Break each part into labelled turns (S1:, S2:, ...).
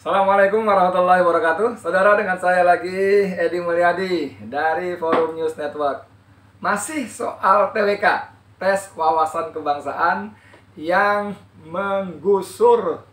S1: Assalamualaikum warahmatullahi wabarakatuh. Saudara, dengan saya lagi Edi Mulyadi dari Forum News Network. Masih soal TWK, tes wawasan kebangsaan, yang menggusur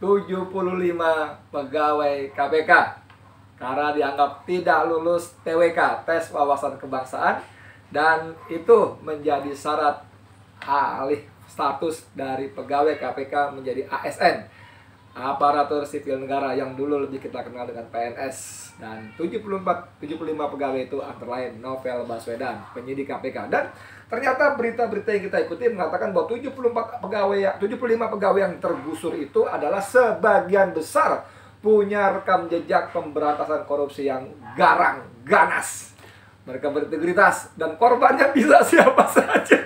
S1: 75 pegawai KPK karena dianggap tidak lulus TWK, tes wawasan kebangsaan, dan itu menjadi syarat alih status dari pegawai KPK menjadi ASN, aparatur sipil negara, yang dulu lebih kita kenal dengan PNS. Dan 75 pegawai itu antara lain Novel Baswedan, penyidik KPK. Dan ternyata berita-berita yang kita ikuti mengatakan bahwa 75 pegawai yang tergusur itu adalah sebagian besar punya rekam jejak pemberantasan korupsi yang garang, ganas. Mereka berintegritas dan korbannya bisa siapa saja.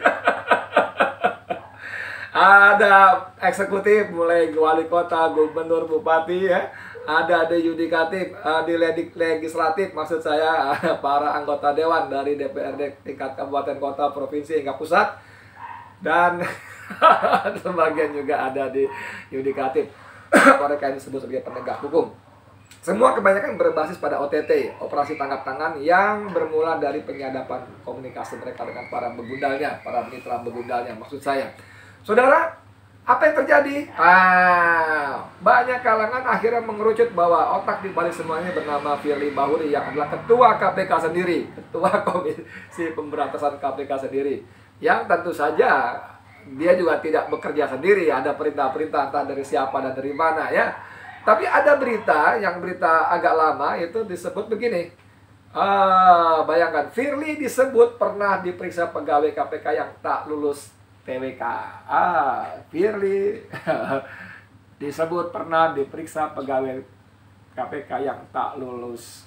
S1: Ada eksekutif, mulai wali kota, gubernur, bupati, ya. Ada di yudikatif, di legislatif, maksud saya para anggota dewan dari DPRD tingkat kabupaten, kota, provinsi hingga pusat. Dan sebagian juga ada di yudikatif. Mereka yang disebut sebagai penegak hukum. Semua kebanyakan berbasis pada OTT, operasi tangkap tangan, yang bermula dari penyadapan komunikasi mereka dengan para begundalnya, para mitra begundalnya, maksud saya. Saudara, apa yang terjadi? Banyak kalangan akhirnya mengerucut bahwa otak di balik semuanya bernama Firly Bahuri, yang adalah ketua KPK sendiri, ketua Komisi Pemberantasan KPK sendiri, yang tentu saja dia juga tidak bekerja sendiri, ada perintah-perintah entah dari siapa dan dari mana, ya. Tapi ada berita agak lama itu disebut begini. Bayangkan, Firly disebut pernah diperiksa pegawai KPK yang tak lulus TWK. Firly disebut pernah diperiksa pegawai KPK yang tak lulus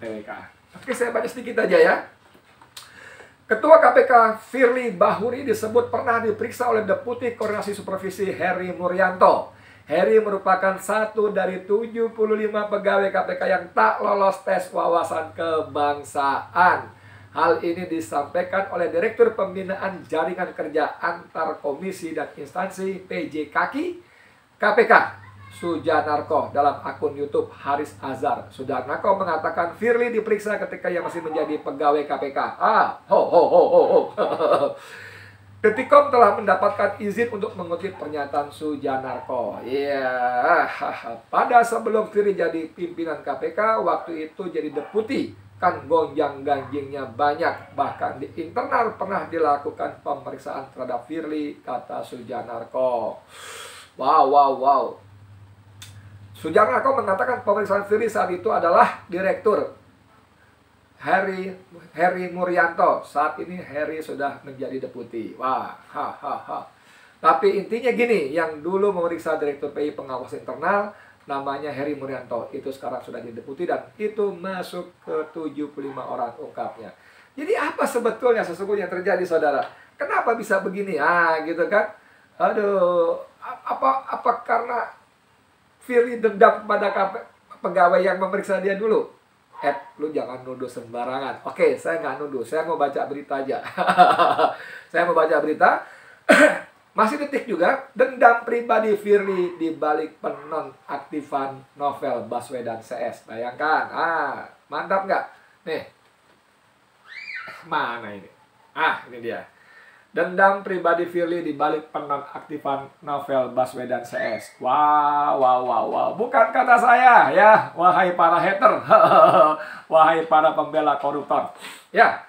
S1: TWK. Oke, saya baca sedikit aja, ya. Ketua KPK Firly Bahuri disebut pernah diperiksa oleh Deputi Koordinasi Supervisi Heri Muryanto. Heri merupakan satu dari 75 pegawai KPK yang tak lolos tes wawasan kebangsaan. Hal ini disampaikan oleh Direktur Pembinaan Jaringan Kerja Antar Komisi dan Instansi PJ Kaki KPK, Sujanarko, dalam akun YouTube Haris Azhar. Sujanarko mengatakan Firly diperiksa ketika ia masih menjadi pegawai KPK. Detikom telah mendapatkan izin untuk mengutip pernyataan Sujanarko. Pada sebelum Firly jadi pimpinan KPK, waktu itu jadi deputi, kan gonjang-ganjingnya banyak. Bahkan di internal pernah dilakukan pemeriksaan terhadap Firly, kata Sujanarko. Wow. Sujanarko mengatakan pemeriksaan Firly saat itu adalah Direktur Heri Muryanto. Saat ini Heri sudah menjadi deputi. Tapi intinya gini, yang dulu memeriksa Direktur PI Pengawas Internal namanya Heri Muryanto, itu sekarang sudah jadi deputi, dan itu masuk ke 75 orang, ungkapnya. Jadi apa sebetulnya sesungguhnya terjadi, saudara? Kenapa bisa begini? Gitu kan? Aduh, apa karena Firly dendam pada pegawai yang memeriksa dia dulu? Lu jangan nuduh sembarangan. Oke, saya nggak nuduh, saya mau baca berita aja. Saya mau baca berita. Masih Detik juga, dendam pribadi Firly di balik penonaktifan Novel Baswedan CS. Bayangkan, mantap nggak? Nih, mana ini? Ini dia. Dendam pribadi Firly di balik penonaktifan Novel Baswedan CS. Wow. Bukan kata saya, ya, wahai para hater, wahai para pembela koruptor. Ya,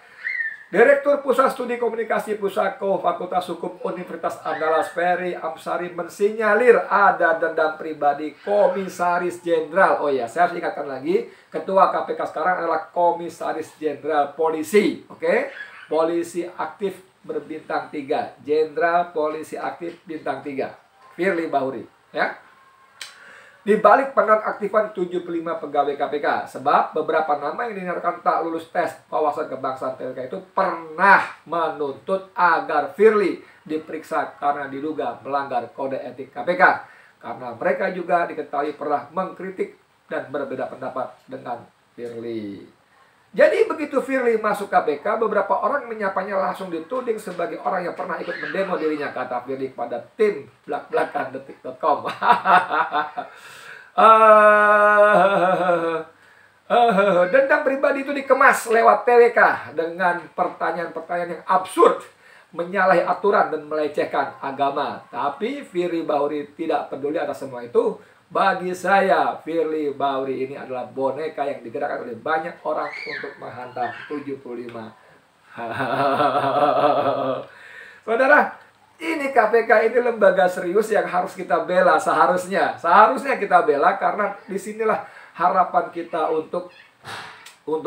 S1: Direktur Pusat Studi Komunikasi Pusako Fakultas Hukum Universitas Andalas Ferry Amsari mensinyalir ada dendam pribadi Komisaris Jenderal. Oh ya, saya harus ingatkan lagi, Ketua KPK sekarang adalah Komisaris Jenderal Polisi. Oke? Polisi aktif berbintang 3, Jenderal Polisi aktif bintang 3, Firly Bahuri, ya. Di balik penonaktifan 75 pegawai KPK, sebab beberapa nama yang dinyatakan tak lulus tes wawasan kebangsaan TWK itu pernah menuntut agar Firly diperiksa karena diduga melanggar kode etik KPK, karena mereka juga diketahui pernah mengkritik dan berbeda pendapat dengan Firly. Jadi begitu Firly masuk KPK, beberapa orang menyapanya langsung dituding sebagai orang yang pernah ikut mendemo dirinya, kata Firly pada tim belak-belakan detik.com. Dendam pribadi itu dikemas lewat TWK dengan pertanyaan-pertanyaan yang absurd, menyalahi aturan dan melecehkan agama. Tapi Firly Bahuri tidak peduli atas semua itu. Bagi saya, Firly Bahuri ini adalah boneka yang digerakkan oleh banyak orang untuk menghantam 75. Saudara, ini KPK ini lembaga serius yang harus kita bela seharusnya. Seharusnya kita bela karena disinilah harapan kita untuk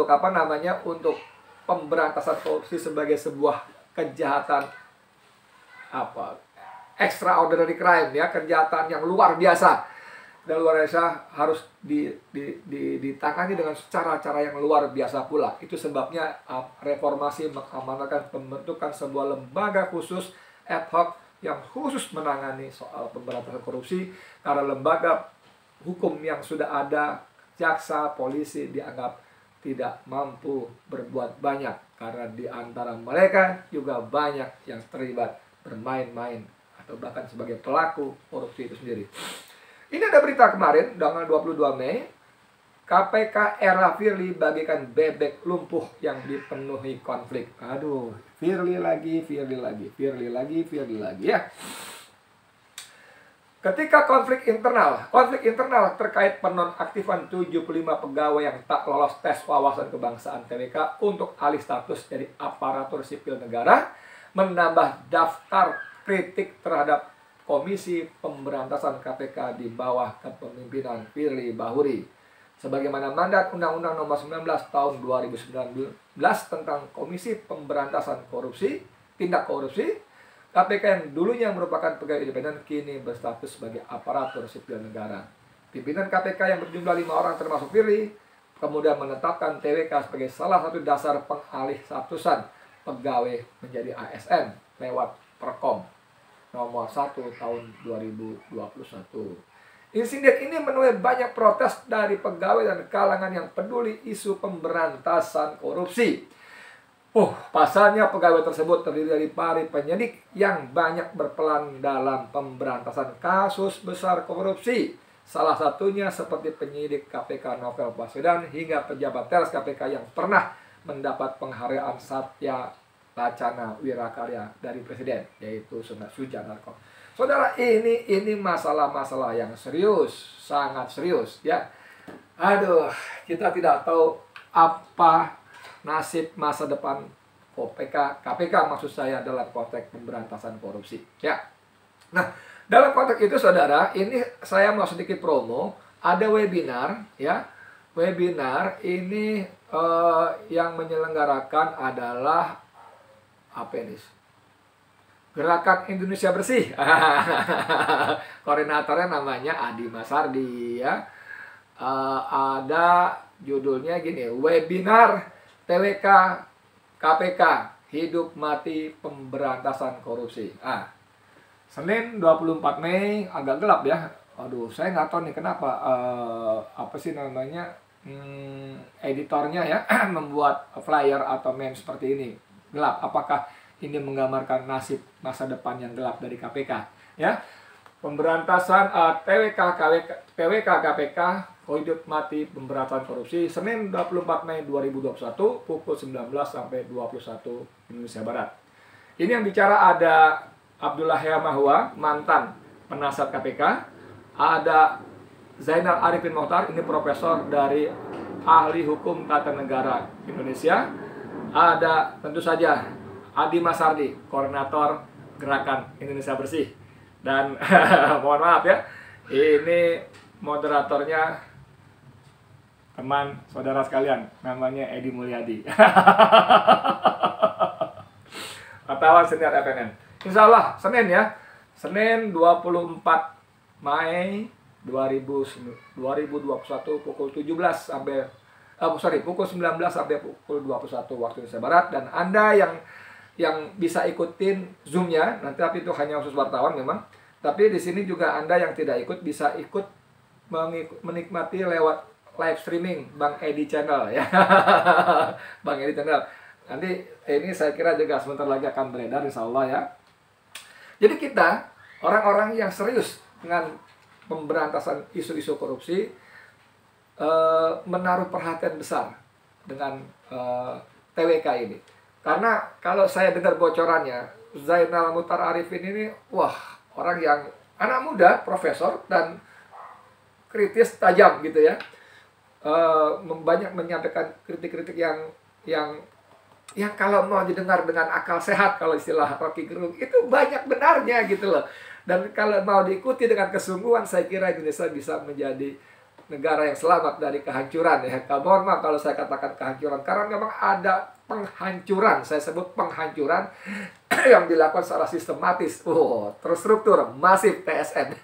S1: apa namanya, untuk pemberantasan korupsi sebagai sebuah kejahatan apa, extraordinary crime ya, kejahatan yang luar biasa. Dan luar biasa harus ditangani dengan cara-cara yang luar biasa pula. Itu sebabnya reformasi mengamanatkan pembentukan sebuah lembaga khusus ad hoc yang khusus menangani soal pemberantasan korupsi, karena lembaga hukum yang sudah ada, jaksa, polisi dianggap tidak mampu berbuat banyak karena di antara mereka juga banyak yang terlibat bermain-main atau bahkan sebagai pelaku korupsi itu sendiri. Ini ada berita kemarin tanggal 22 Mei, KPK era Firly bagikan bebek lumpuh yang dipenuhi konflik. Aduh, Firly lagi ya. Ketika konflik internal terkait penonaktifan 75 pegawai yang tak lolos tes wawasan kebangsaan TWK untuk alih status dari aparatur sipil negara, menambah daftar kritik terhadap Komisi Pemberantasan KPK di bawah kepemimpinan Firly Bahuri. Sebagaimana mandat Undang-Undang Nomor 19 Tahun 2019 tentang Komisi Pemberantasan Korupsi, Tindak Korupsi, KPK yang dulunya merupakan pegawai independen kini berstatus sebagai aparatur sipil negara. Pimpinan KPK yang berjumlah 5 orang termasuk Firly kemudian menetapkan TWK sebagai salah satu dasar pengalih statusan pegawai menjadi ASN lewat Perkom Nomor 1 Tahun 2021. Insiden ini menuai banyak protes dari pegawai dan kalangan yang peduli isu pemberantasan korupsi. Pasalnya pegawai tersebut terdiri dari para penyidik yang banyak berperan dalam pemberantasan kasus besar korupsi. Salah satunya seperti penyidik KPK Novel Baswedan hingga pejabat teras KPK yang pernah mendapat penghargaan Satya Lacana Wirakarya dari Presiden, yaitu Sujanarko. Saudara, ini masalah-masalah yang serius, sangat serius ya. Aduh, kita tidak tahu apa nasib masa depan KPK maksud saya dalam konteks pemberantasan korupsi ya. Nah, dalam konteks itu saudara, ini saya mau sedikit promo, ada webinar ya. Webinar ini yang menyelenggarakan adalah apa ini? Gerakan Indonesia Bersih. Koordinatornya namanya Adi Masardi ya. Ada judulnya gini, webinar TWK KPK Hidup Mati Pemberantasan Korupsi. Senin 24 Mei agak gelap ya. Aduh, saya nggak tahu nih kenapa apa sih namanya editornya ya membuat flyer atau meme seperti ini. Gelap. Apakah ini menggambarkan nasib masa depan yang gelap dari KPK ya? Pemberantasan TWK KPK Hidup Mati Pemberantasan Korupsi, Senin 24 Mei 2021 pukul 19 sampai 21 Indonesia Barat. Ini yang bicara ada Abdullah Mahwa, mantan penasihat KPK, ada Zainal Arifin Mokhtar, ini profesor dari Ahli Hukum Tata Negara Indonesia, ada tentu saja Adi Masardi, koordinator Gerakan Indonesia Bersih. Dan mohon maaf ya, ini moderatornya teman saudara sekalian, namanya Edi Mulyadi. Wartawan Senior FNN. Insya Allah Senin ya, Senin 24 Mei 2021 pukul 17 sampai pukul 19 sampai pukul 21 waktu Indonesia Barat. Dan Anda yang bisa ikutin Zoom-nya, nanti tapi itu hanya khusus wartawan memang. Tapi di sini juga Anda yang tidak ikut bisa ikut menikmati lewat live streaming Bang Edi Channel ya. Bang Edi Channel. Nanti ini saya kira juga sebentar lagi akan beredar insya Allah ya. Jadi kita orang-orang yang serius dengan pemberantasan isu-isu korupsi menaruh perhatian besar dengan TWK ini. Karena kalau saya dengar bocorannya, Zainal Muchtar Arifin ini, wah, orang yang anak muda, profesor, dan kritis, tajam gitu ya. Banyak menyampaikan kritik-kritik yang kalau mau didengar dengan akal sehat, kalau istilah Rocky Gerung, itu banyak benarnya gitu loh. Dan kalau mau diikuti dengan kesungguhan, saya kira Indonesia bisa menjadi negara yang selamat dari kehancuran ya. Mohon maaf kalau saya katakan kehancuran, karena memang ada penghancuran, saya sebut penghancuran yang dilakukan secara sistematis, terstruktur, masif TSN,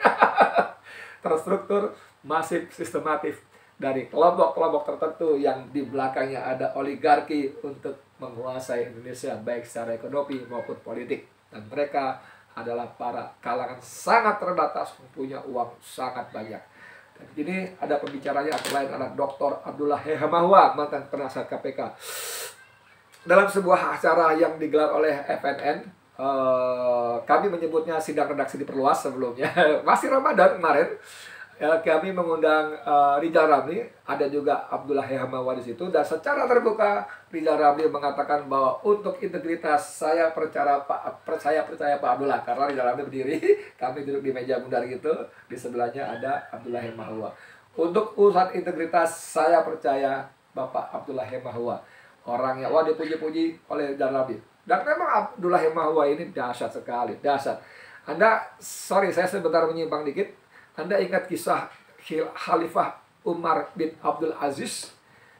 S1: terstruktur, masif, sistematis dari kelompok-kelompok tertentu yang di belakangnya ada oligarki untuk menguasai Indonesia baik secara ekonomi maupun politik, dan mereka adalah para kalangan sangat terbatas, mempunyai uang sangat banyak. Dan ini ada pembicaranya antara lain adalah Dr. Abdullah Hemahua, mantan penasihat KPK. Dalam sebuah acara yang digelar oleh FNN, kami menyebutnya sidang redaksi diperluas sebelumnya, masih Ramadan kemarin. Kami mengundang Rizal Ramli, ada juga Abdullah Hemahua di situ, dan secara terbuka Rizal Ramli mengatakan bahwa untuk integritas saya percaya Pak Abdullah, karena Rizal Ramli berdiri, kami duduk di meja bundar gitu, di sebelahnya ada Abdullah Hemahua. Untuk urusan integritas saya percaya Bapak Abdullah Hemahua, orangnya dipuji-puji oleh Rizal Ramli. Dan memang Abdullah Hemahua ini dahsyat sekali, dahsyat. Sorry saya sebentar menyimpang dikit. Anda ingat kisah Khalifah Umar bin Abdul Aziz?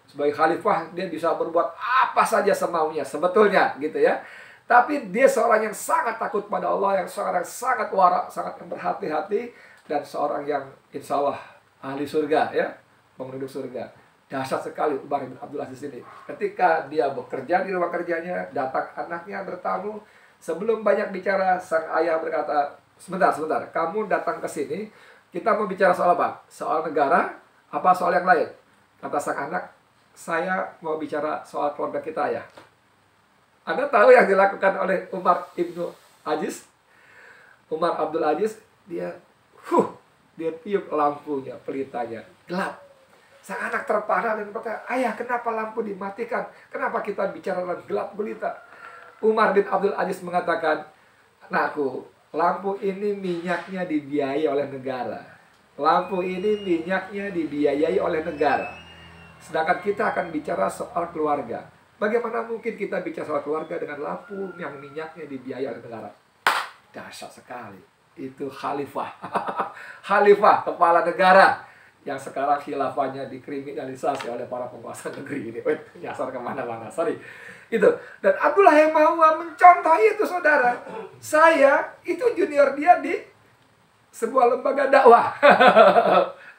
S1: Sebagai khalifah, dia bisa berbuat apa saja semaunya, sebetulnya gitu ya. Tapi dia seorang yang sangat takut pada Allah, yang sangat wara, sangat berhati-hati, dan seorang yang insya Allah ahli surga ya, penduduk surga. Dahsyat sekali Umar bin Abdul Aziz ini. Ketika dia bekerja di rumah kerjanya, datang anaknya bertamu. Sebelum banyak bicara, sang ayah berkata, sebentar, kamu datang ke sini, kita mau bicara soal apa? Soal negara, apa soal yang lain? Kata sang anak, saya mau bicara soal keluarga kita ya. Anda tahu yang dilakukan oleh Umar Ibnu Aziz? Umar Abdul Aziz, dia tiup lampunya, pelitanya, gelap. Sang anak terpana dan berkata, ayah, kenapa lampu dimatikan? Kenapa kita bicara dalam gelap gulita? Umar bin Abdul Aziz mengatakan, anakku, lampu ini minyaknya dibiayai oleh negara. Lampu ini minyaknya dibiayai oleh negara. Sedangkan kita akan bicara soal keluarga. Bagaimana mungkin kita bicara soal keluarga dengan lampu yang minyaknya dibiayai oleh negara? Dahsyat sekali. Itu khalifah. Khalifah, kepala negara. Yang sekarang khilafahnya dikriminalisasi oleh para penguasa negeri ini. Nyasar kemana-mana, sorry. Itu. Dan Abdullah Hemahua mencontoh itu, saudara. Saya itu junior dia di sebuah lembaga dakwah.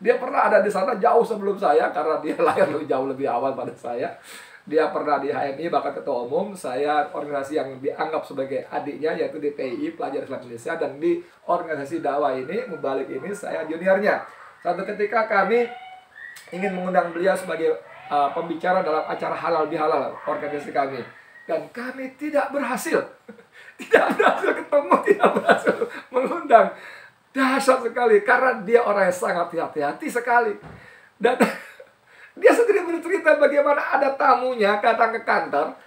S1: Dia pernah ada di sana jauh sebelum saya, karena dia lahir jauh lebih awal pada saya. Dia pernah di HMI, bahkan ketua umum. Saya organisasi yang dianggap sebagai adiknya, yaitu di PI, Pelajar Islam Indonesia. Dan di organisasi dakwah ini, Mubalik ini, saya juniornya. Suatu ketika kami ingin mengundang beliau sebagai pembicara dalam acara halal bihalal organisasi kami, dan kami tidak berhasil ketemu, tidak berhasil mengundang. Dahsyat sekali, karena dia orang yang sangat hati-hati sekali. Dan dia sendiri bercerita bagaimana ada tamunya datang ke kantor,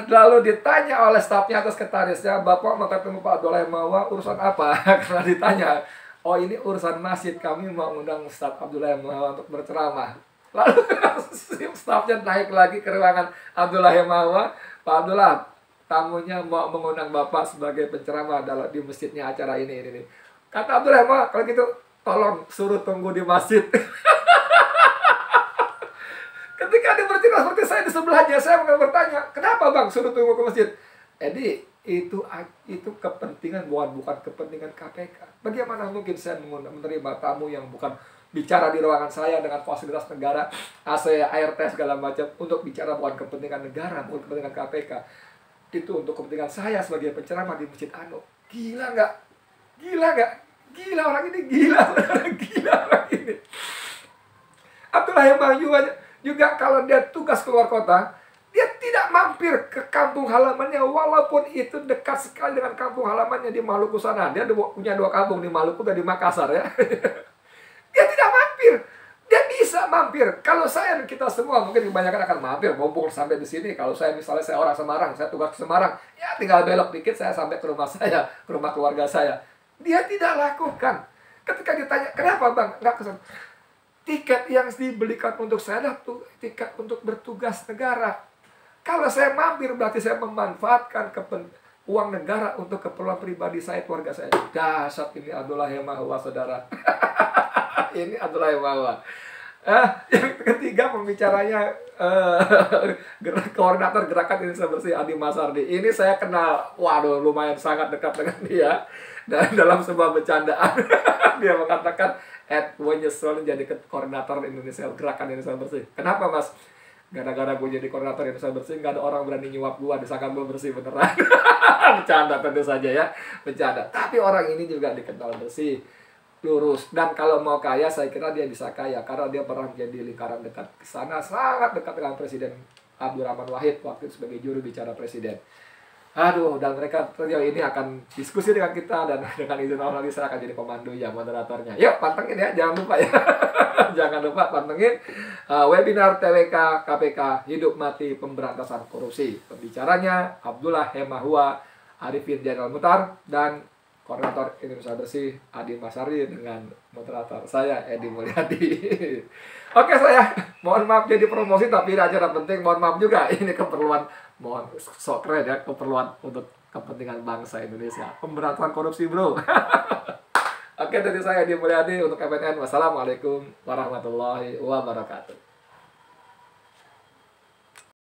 S1: lalu ditanya oleh stafnya atau sekretarisnya, Bapak mau ketemu Pak Abdullah Hemahua, urusan apa? Karena ditanya, oh ini urusan masjid, kami mau undang Ustaz Abdullah Hemahua untuk berceramah. Lalu stafnya naik lagi ke ruangan Abdullah Hemahua, Pak Abdullah, tamunya mau mengundang Bapak sebagai penceramah di masjidnya acara ini. Kata Abdullah Hemahua, kalau gitu tolong suruh tunggu di masjid. Ketika dia bercerita seperti saya di sebelahnya, saya akan bertanya, kenapa bang suruh tunggu ke masjid? Edi, itu kepentingan, bukan kepentingan KPK. Bagaimana mungkin saya menerima tamu yang bukan bicara di ruangan saya dengan fasilitas negara, AC, ART, segala macam, untuk bicara bukan kepentingan negara, bukan kepentingan KPK. Itu untuk kepentingan saya sebagai penceramah di Masjid Anu. Gila nggak? Gila orang ini, gila orang ini. Abdullah Hemahua juga kalau dia tugas keluar kota, Dia tidak mampir ke kampung halamannya, walaupun itu dekat sekali dengan kampung halamannya di Maluku sana. Dia punya 2 kampung, di Maluku dan di Makassar ya. Dia tidak mampir. Dia bisa mampir. Kalau saya dan kita semua mungkin kebanyakan akan mampir, mumpung sampai di sini. Kalau saya misalnya saya orang Semarang, saya tugas ke Semarang, ya tinggal belok dikit saya sampai ke rumah saya, ke rumah keluarga saya. Dia tidak lakukan. Ketika ditanya, kenapa bang? Nggak kesan. Tiket yang dibelikan untuk saya adalah tiket untuk bertugas negara. Kalau saya mampir berarti saya memanfaatkan uang negara untuk keperluan pribadi saya, keluarga saya. Dahsyat ini Abdullah yang Mahwa, saudara. Ini Abdullah yang Mahwa. Yang ketiga pembicaranya koordinator Gerakan Indonesia Bersih, Adi Masardi. Ini saya kenal, waduh lumayan sangat dekat dengan dia. Dan dalam sebuah bercandaan dia mengatakan, gue nyesel jadi koordinator Indonesia, Gerakan Indonesia Bersih. Kenapa mas? Gara-gara gue jadi koordinator Indonesia Bersih, nggak ada orang berani nyuap gue, disangka gue bersih beneran. Bercanda tentu saja ya, bercanda. Tapi orang ini juga dikenal bersih, lurus. Dan kalau mau kaya, saya kira dia bisa kaya, karena dia pernah menjadi lingkaran dekat ke sana, sangat dekat dengan Presiden Abdurrahman Wahid waktu itu sebagai juru bicara Presiden. Aduh, dan mereka ternyata ini akan diskusi dengan kita, dan dengan izin Allah nanti saya akan jadi pemandu ya, moderatornya. Yuk, pantengin ya, jangan lupa ya. Jangan lupa pantengin webinar TWK KPK Hidup Mati Pemberantasan Korupsi. Pembicaranya Abdullah Hemahua, Arifin Jenderal Mutar, dan koordinator Indonesia Bersih Adi Masardi dengan moderator saya Edi Mulyadi. Oke, saya mohon maaf jadi promosi, tapi ini acara penting. Mohon maaf juga, ini keperluan, mohon sok keren ya, keperluan untuk kepentingan bangsa Indonesia. Pemberantasan korupsi bro. Oke, dari saya Edi Mulyadi untuk KPNN. Wassalamualaikum warahmatullahi wabarakatuh.